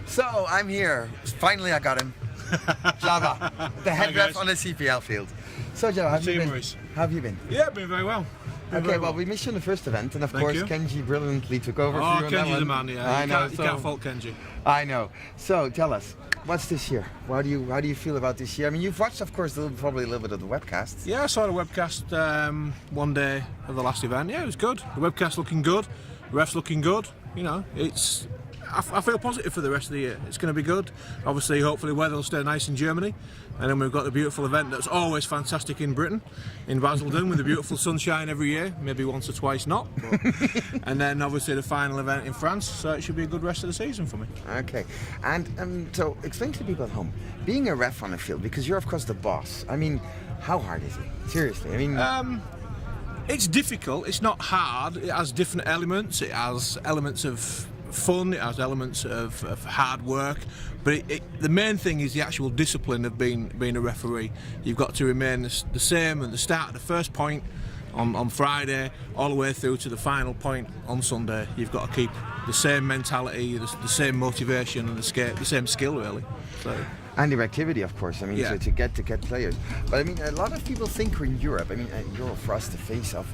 So I'm here. Finally, I got him. Jaba, the HeadRef on the CPL field. So Jaba, how have you been? Yeah, been very well. Well, we missed you in the first event, and of course Kenji brilliantly took over for you on that Kenji's one. the man, yeah. I know. You can't fault Kenji. I know. So tell us, what's this year? How do you feel about this year? I mean, you've watched, of course, probably a little bit of the webcast. Yeah, I saw the webcast one day of the last event. Yeah, it was good. The webcast looking good, the refs looking good. You know, I feel positive for the rest of the year. It's going to be good. Obviously, hopefully, weather will stay nice in Germany, and then we've got the beautiful event that's always fantastic in Britain, in Basildon, with the beautiful sunshine every year. Maybe once or twice not, but and then obviously the final event in France. So it should be a good rest of the season for me. Okay, and so explain to the people at home, being a ref on a field, because you're of course the boss. I mean, how hard is it? Seriously, I mean. It's difficult. It's not hard. It has different elements. It has elements of fun. It has elements of hard work. But the main thing is the actual discipline of being a referee. You've got to remain the same at the start of the first point on Friday, all the way through to the final point on Sunday. You've got to keep the same mentality, the same motivation, and the same skill, really. So. And the activity, of course. I mean, yeah. to get players. But I mean, a lot of people think we're in Europe. I mean, Europe for us, the face of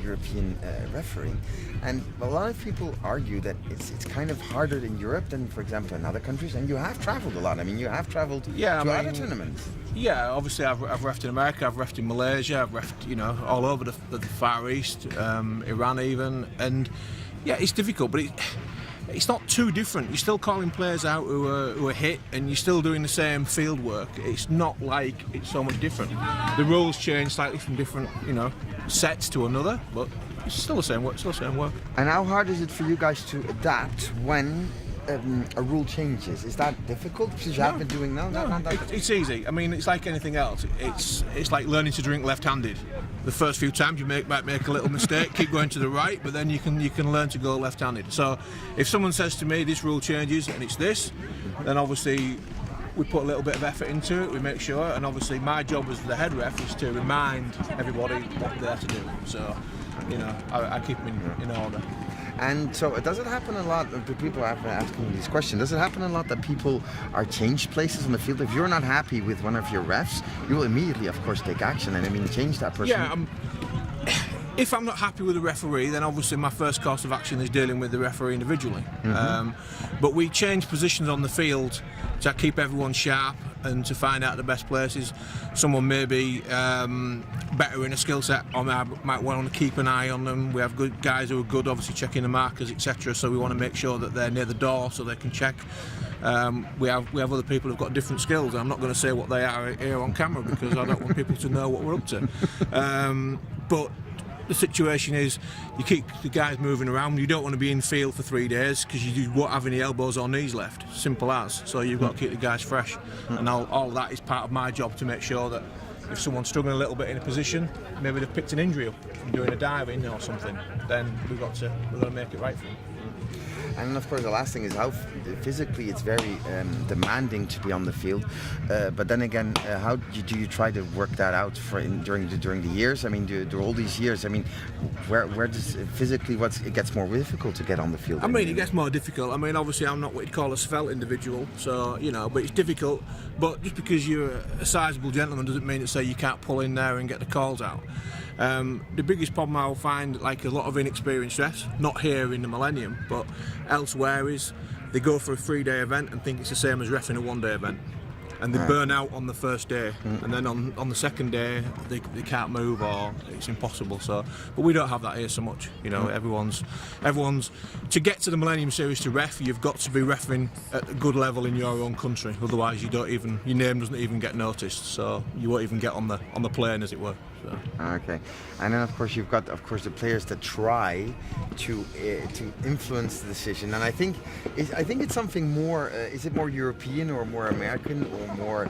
European refereeing, and a lot of people argue that it's kind of harder in Europe than, for example, in other countries. And you have travelled a lot. I mean, you have travelled to other tournaments. Yeah, obviously I've refed in America, I've refed in Malaysia, I've refed, all over the Far East, Iran even, and yeah, it's difficult, but it's not too different. You're still calling players out who are hit, and you're still doing the same field work. It's not like it's so much different. The rules change slightly from different, sets to another, but it's still the same work. Still the same work. And how hard is it for you guys to adapt when a rule changes? Is that difficult? Because you have been doing it's easy. I mean, it's like anything else. It's like learning to drink left-handed. The first few times you might make a little mistake, keep going to the right, but then you can learn to go left-handed. So if someone says to me this rule changes and it's this, then obviously we put a little bit of effort into it, we make sure, and obviously my job as the head ref is to remind everybody what they're to do. So, I keep them in order. And so, does it happen a lot? People have been asking these questions. Does it happen a lot that people are changed places on the field? If you're not happy with one of your refs, you will immediately, of course, take action and change that person. Yeah. If I'm not happy with the referee, then obviously my first course of action is dealing with the referee individually. Mm-hmm. But we change positions on the field to keep everyone sharp and to find out the best places. Someone may be better in a skill set, or might want to keep an eye on them. We have good guys who are good, obviously checking the markers, etc. So we want to make sure that they're near the door so they can check. We have other people who've got different skills. I'm not going to say what they are here on camera because I don't want people to know what we're up to. But the situation is you keep the guys moving around. You don't want to be in field for 3 days because you won't have any elbows or knees left. Simple as. So you've got to keep the guys fresh. And all that is part of my job to make sure that if someone's struggling a little bit in a position, maybe they've picked an injury up from doing a dive in or something, then we're going to make it right for them. And of course, the last thing is how physically it's very demanding to be on the field. But then again, how do you try to work that out during the years? I mean, do all these years? I mean, where does physically it gets more difficult to get on the field? I mean, it gets more difficult. I mean, obviously, I'm not what you'd call a svelte individual, so but it's difficult. But just because you're a sizable gentleman doesn't mean to say you can't pull in there and get the calls out. The biggest problem I'll find, like a lot of inexperienced refs, not here in the Millennium, but elsewhere, is they go for a 3-day event and think it's the same as reffing a 1-day event. And they burn out on the first day, and then on the second day they can't move or it's impossible. So, but we don't have that here so much. Everyone's to get to the Millennium Series to ref, you've got to be reffing at a good level in your own country. Otherwise, your name doesn't even get noticed. So you won't even get on the plane, as it were. So. Okay, and then of course you've got the players that try to influence the decision, and I think it's something more. Is it more European or more American or more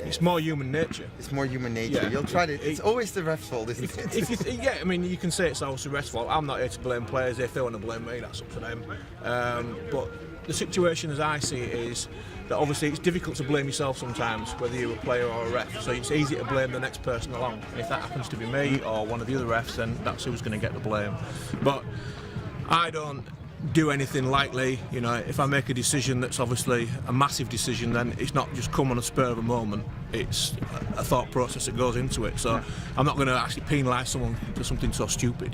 it's more human nature. It's more human nature. Yeah. You'll try to. It's always the ref's fault, isn't it? If you yeah, I mean, you can say it's always the ref's fault. I'm not here to blame players. If they want to blame me, that's up to them. But the situation, as I see it, is that obviously it's difficult to blame yourself sometimes, whether you're a player or a ref. So it's easy to blame the next person along. And if that happens to be me or one of the other refs, then that's who's going to get the blame. But I don't do anything lightly. You know, if I make a decision that's obviously a massive decision, then it's not just come on a spur of a moment. It's a thought process that goes into it. So I'm not going to actually penalise someone for something so stupid.